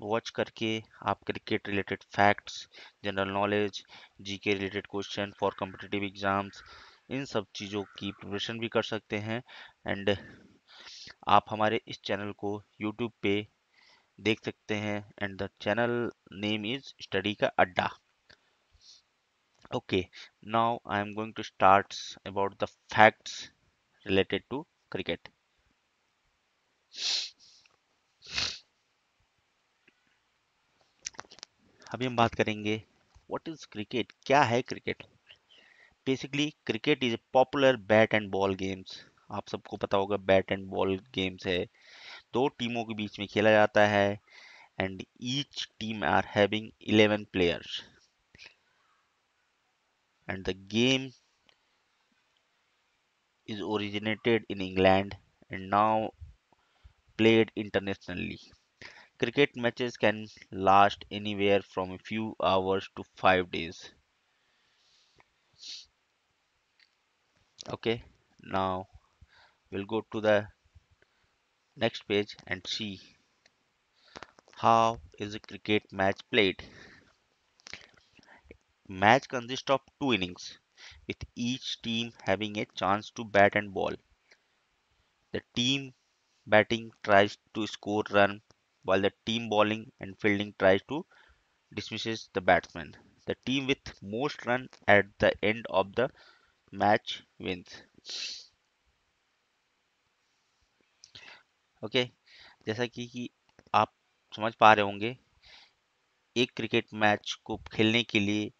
Watch करके आप cricket related facts, general knowledge, GK related question for competitive exams, इन सब चीज़ों की प्रिपरेशन भी कर सकते हैं। एंड आप हमारे इस चैनल को यूट्यूब पे देख सकते हैं and the channel name is study का अड्डा। Okay, now I am going to start about the facts related to cricket. अभी हम बात करेंगे व्हाट इज क्रिकेट, क्या है cricket. Basically cricket is a popular bat and ball games. आप सबको पता होगा बैट एंड बॉल गेम्स है, दो टीमों के बीच में खेला जाता है and each team are having 11 players and the game is originated in England and now played internationally. Cricket matches can last anywhere from a few hours to 5 days. Okay, now we'll go to the next page and see how is a cricket match played. Match consists of two innings with each team having a chance to bat and ball. The team batting tries to score run while the team bowling and fielding tries to dismisses the batsman. The team with most run at the end of the match wins. Okay, जैसा कि आप समझ पा रहे होंगे, एक cricket match को खेलने के लिए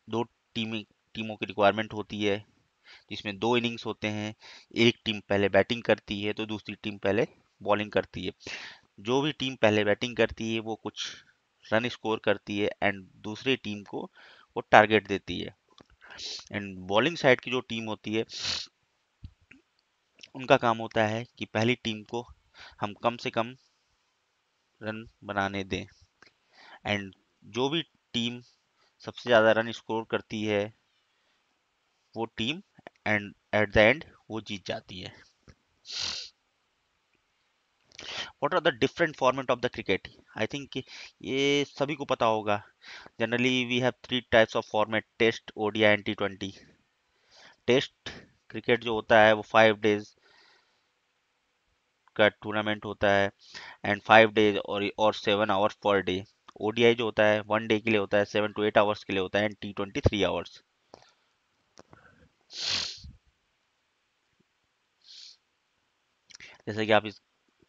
दो टीमों की रिक्वायरमेंट होती है, जिसमें दो इनिंग्स होते हैं। एक टीम पहले बैटिंग करती है तो दूसरी टीम पहले बॉलिंग करती है। जो भी टीम पहले बैटिंग करती है वो कुछ रन स्कोर करती है एंड दूसरी टीम को वो टारगेट देती है। एंड बॉलिंग साइड की जो टीम होती है उनका काम होता है कि पहली टीम को हम कम से कम रन बनाने दें एंड जो भी टीम सबसे ज़्यादा रन स्कोर करती है वो team and at the end वो जीत जाती है। What are the different format of the cricket? I think ये सभी को पता होगा। Generally we have three types of format: test, ODI and टी20। टेस्ट क्रिकेट जो होता है वो 5 डेज का टूर्नामेंट होता है एंड 5 डेज और 7 आवर्स पर डे। ओडीआई जो होता है 1 डे के लिए होता है, 7 to 8 आवर्स के लिए होता है एंड टी20 3 आवर्स। जैसे कि आप इस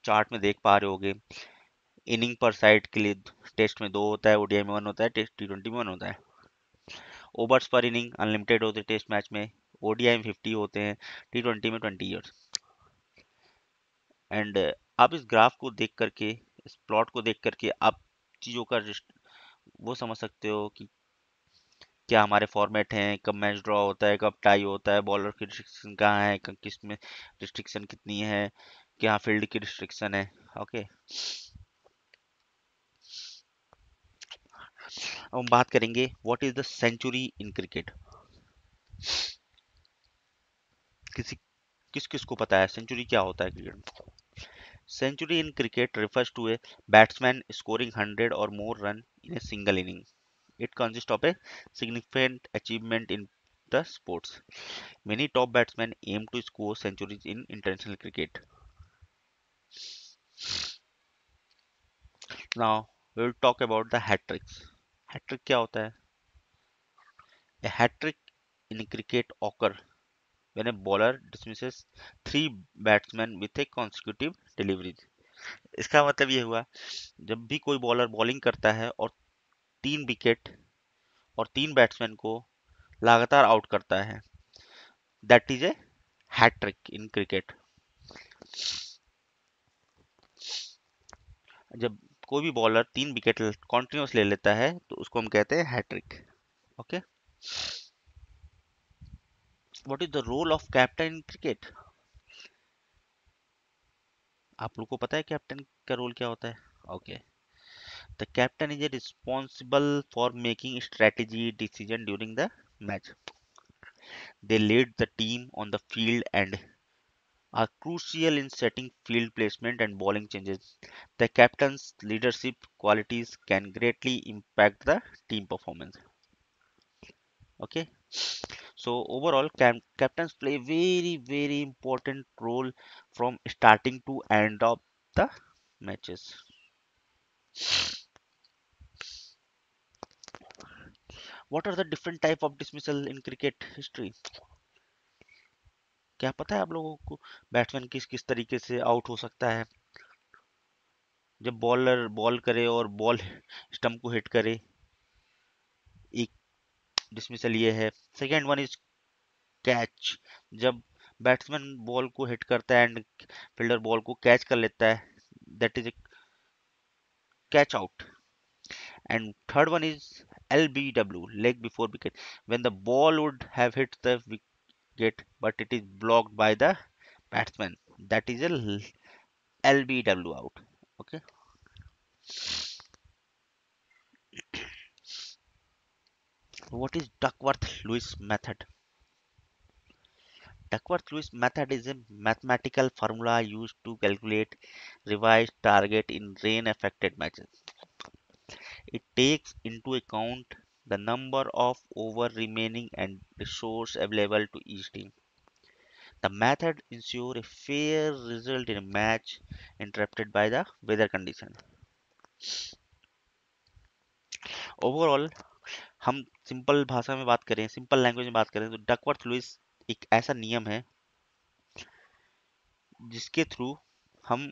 चार्ट में देख पा रहे होगे, इनिंग पर साइड के लिए टेस्ट में 2 होता है, ओडीआई में 1 होता है, टेस्ट टी20 में 1 होता है। ओवर्स पर इनिंग अनलिमिटेड होते हैं टेस्ट मैच में, ओडीआई में 50 होते हैं, टी20 में 20 ईयर्स। एंड आप इस ग्राफ को देख करके, इस प्लॉट को देख करके आप चीज़ों का वो समझ सकते हो कि क्या हमारे फॉर्मेट हैं, कब मैच ड्रॉ होता है, कब टाई होता है, बॉलर की रिस्ट्रिक्शन कहाँ है, किस में रिस्ट्रिक्शन कितनी है, क्या फील्ड की रिस्ट्रिक्शन है। ओके, अब हम बात करेंगे what is the century in cricket. किसी किस किस को पता है सेंचुरी क्या होता है cricket? Century in cricket refers to a batsman scoring 100 or more run in a single inning. It consists of a significant achievement in the sports. Many top batsmen aim to score centuries in international cricket. Now we will talk about the hat tricks. Hat trick क्या होता है? A hat trick in cricket occur when a bowler dismisses three batsmen with a consecutive delivery. इसका मतलब ये हुआ, जब भी कोई बॉलर बॉलिंग करता है और 3 विकेट और 3 बैट्समैन को लगातार आउट करता है, that is a hat trick in cricket. जब कोई भी बॉलर 3 विकेट कॉन्टिन्यूस ले लेता है तो उसको हम कहते हैं hat trick. Okay, what is the role of captain in cricket? आप लोग को पता है कैप्टन का रोल क्या होता है? Okay, the captain is responsible for making strategy decision during the match. They lead the team on the field and are crucial in setting field placement and bowling changes. The captain's leadership qualities can greatly impact the team performance. Okay, so overall, captains play very important role from starting to end of the matches. What are the different type of dismissal in cricket history? क्या पता है आप लोगों को batsman किस किस तरीके से आउट हो सकता है जब बॉलर बॉल करे और बॉल स्टंप को हिट करे? एक डिसमिसल ये है। सेकेंड वन इज कैच, जब बैट्समैन बॉल को हिट करता है एंड फील्डर बॉल को कैच कर लेता है, that is a catch out. And third one is LBW, leg before wicket, when the ball would have hit the wicket but it is blocked by the batsman, that is a LBW out. Okay, what is Duckworth Lewis method? Duckworth Lewis method is a mathematical formula used to calculate revised target in rain affected matches. It takes into account the number of over remaining and resource available to each team. The method ensures a fair result in a match interrupted by the weather condition. Overall हम simple भाषा में बात करें, simple language में बात करें तो Duckworth Lewis एक ऐसा नियम है जिसके थ्रू हम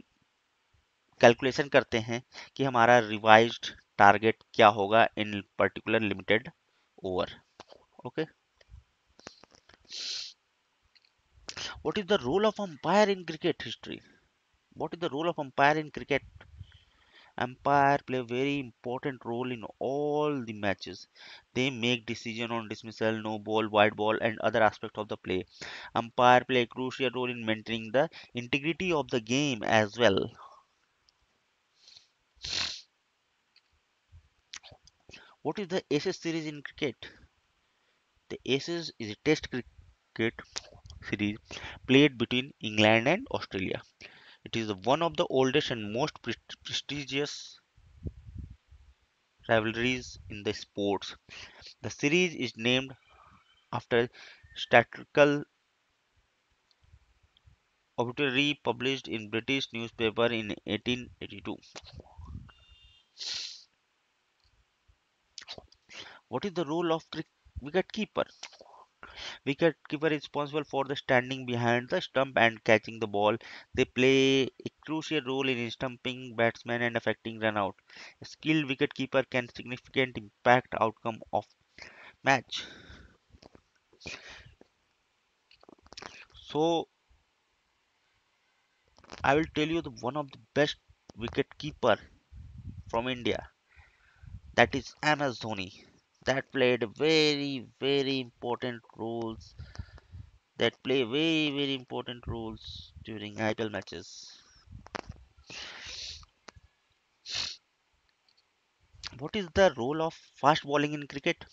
कैलकुलेशन करते हैं कि हमारा रिवाइज्ड टारगेट क्या होगा in particular limited over. Okay, what is the role of umpire in cricket history? What is the role of umpire in cricket? Umpire play a very important role in all the matches. They make decision on dismissal, no ball, white ball, and other aspects of the play. Umpire play a crucial role in maintaining the integrity of the game as well. What is the Aces series in cricket? The Aces is a test cricket series played between England and Australia. It is one of the oldest and most prestigious rivalries in the sports. The series is named after statistical obituary published in British newspaper in 1882. What is the role of wicketkeeper? Wicketkeeper is responsible for the standing behind the stump and catching the ball. They play a crucial role in stumping batsmen and affecting run out. A skilled wicketkeeper can significant impact outcome of match. So I will tell you the one of the best wicketkeeper from India, that is MS Dhoni, that played very important roles, that play very important roles during IPL matches. What is the role of fast bowling in cricket?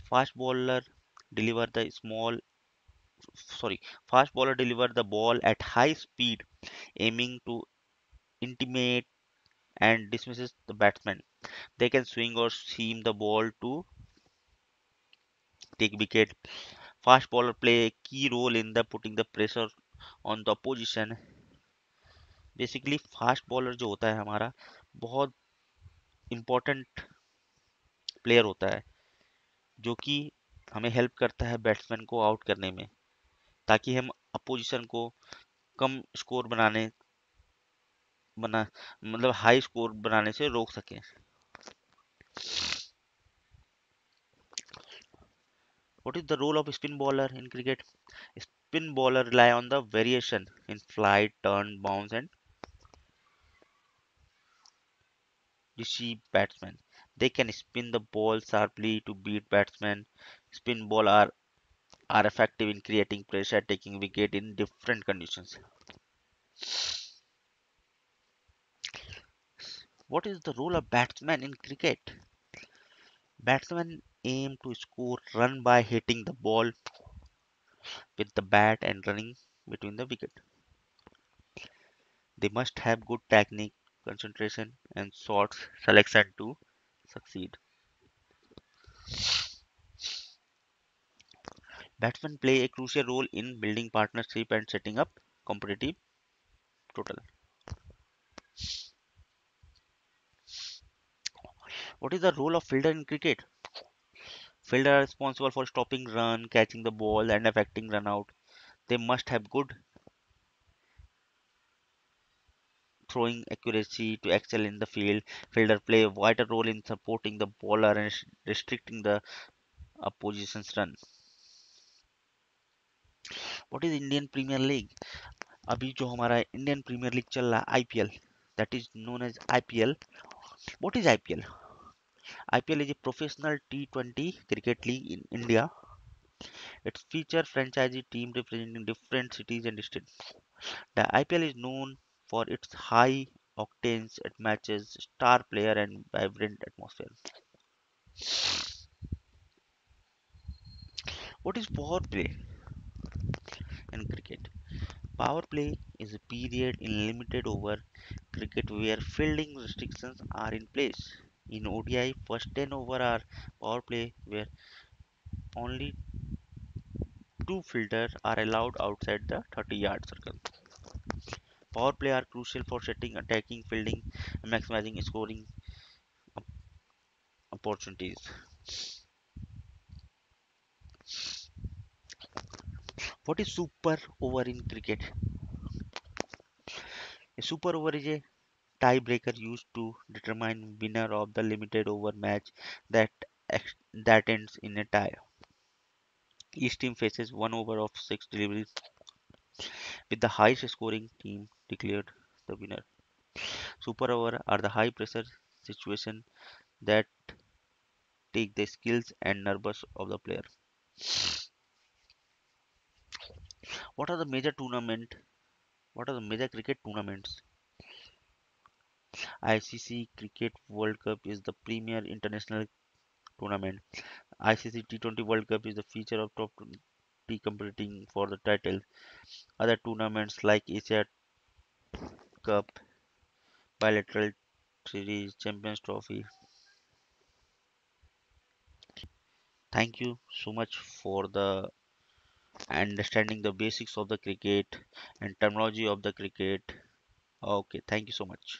Fast bowler deliver the small sorry fast bowler deliver the ball at high speed, aiming to intimidate and dismisses the batsman. They can swing or seam the ball to take wicket. Fast bowler play a key role in the putting the pressure on the opposition. Basically fast bowler जो होता है हमारा बहुत important player होता है जो कि हमें हेल्प करता है बैट्समैन को आउट करने में, ताकि हम अपोजिशन को कम स्कोर बना मतलब हाई स्कोर बनाने से रोक सकें. What is the role of spin bowler in cricket? Spin bowler rely on the variation in flight, turn, bounce, and deceive batsmen. They can spin the ball sharply to beat batsmen. Spin ball are effective in creating pressure, taking wicket in different conditions. What is the role of batsman in cricket? Batsmen aim to score run by hitting the ball with the bat and running between the wicket. They must have good technique, concentration, and shots selection to succeed. Batsmen play a crucial role in building partnership and setting up competitive total. What is the role of fielder in cricket? Fielder are responsible for stopping run, catching the ball, and affecting run out. They must have good throwing accuracy to excel in the field. Fielder play a vital role in supporting the bowler and restricting the opposition's run. What is Indian Premier League? अभी जो हमारा Indian premiere league चल रहा है IPL, that is known as IPL. What is IPL? IPL is a professional T20 cricket league in India. It features franchisee team representing different cities and districts. The IPL is known for its high octanes at matches, star player and vibrant atmosphere. What is power play in cricket? Power play is a period in limited over cricket where fielding restrictions are in place. In ODI, first 10 over are power play where only two fielders are allowed outside the 30-yard circle. Power play are crucial for setting, attacking, fielding, and maximizing scoring opportunities. What is super over in cricket? A super over is a tiebreaker used to determine winner of the limited over match that that ends in a tie. Each team faces one over of six deliveries, with the highest scoring team declared the winner. Super over are the high pressure situation that take the skills and nervous of the player. What are the major tournament? What are the major cricket tournaments? ICC Cricket World Cup is the premier international tournament. ICC T20 World Cup is the feature of top 20 competing for the title. Other tournaments like Asia Cup, Bilateral Series, Champions Trophy. Thank you so much for the understanding the basics of the cricket and terminology of the cricket. Okay, thank you so much.